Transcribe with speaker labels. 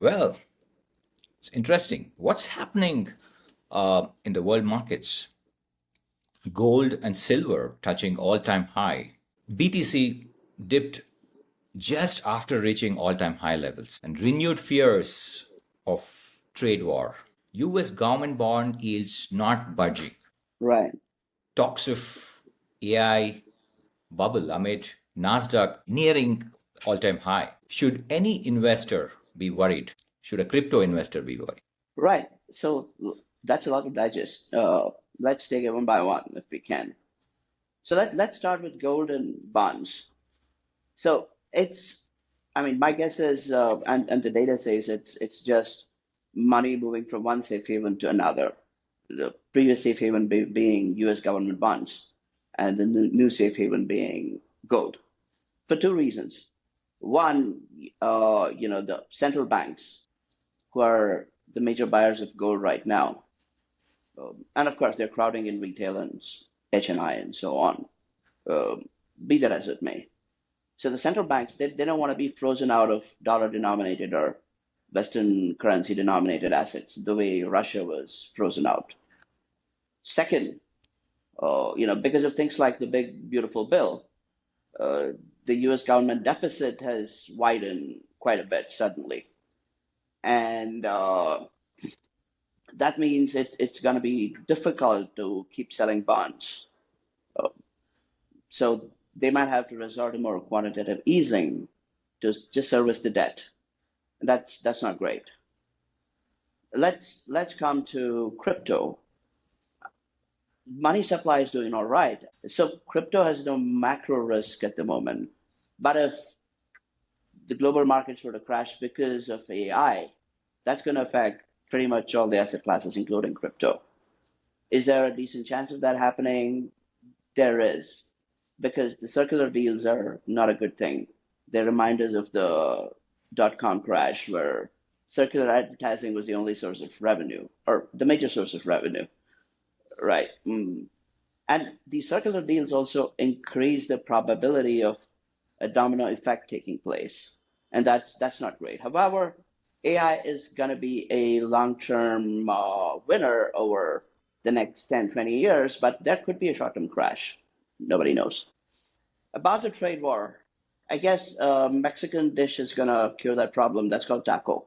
Speaker 1: Well, it's interesting. What's happening in the world markets? Gold and silver touching all time high. BTC dipped just after reaching all time high levels, and renewed fears of trade war. US government bond yields not budging.
Speaker 2: Right.
Speaker 1: Talks of AI bubble amid Nasdaq nearing all time high. Should any investor be worried? Should a crypto investor be worried?
Speaker 2: Right. So that's a lot to digest. Let's take it one by one if we can. So let's start with gold and bonds. So it's, I mean, my guess is, and the data says it's just money moving from one safe haven to another. The previous safe haven being U.S. government bonds, and the new safe haven being gold, for two reasons. One, the central banks, who are the major buyers of gold right now, and of course they're crowding in retail and HNI and so on. Um, be that as it may. So the central banks, they don't want to be frozen out of dollar denominated or Western currency denominated assets the way Russia was frozen out. Second, because of things like the big beautiful bill, uh, the U.S. government deficit has widened quite a bit suddenly, and that means it's going to be difficult to keep selling bonds. Uh, so they might have to resort to more quantitative easing to just service the debt. That's not great. Let's come to crypto. Money supply is doing all right. So crypto has no macro risk at the moment. But if the global markets were to crash because of AI, that's going to affect pretty much all the asset classes, including crypto. Is there a decent chance of that happening? There is, because the circular deals are not a good thing. They're reminders of the dot-com crash where circular advertising was the only source of revenue, or the major source of revenue, right? And these circular deals also increase the probability of a domino effect taking place, and that's not great. However, AI is going to be a long-term winner over the next 10, 20 years, but there could be a short-term crash. Nobody knows. About the trade war, I guess Mexican dish is going to cure that problem. That's called taco.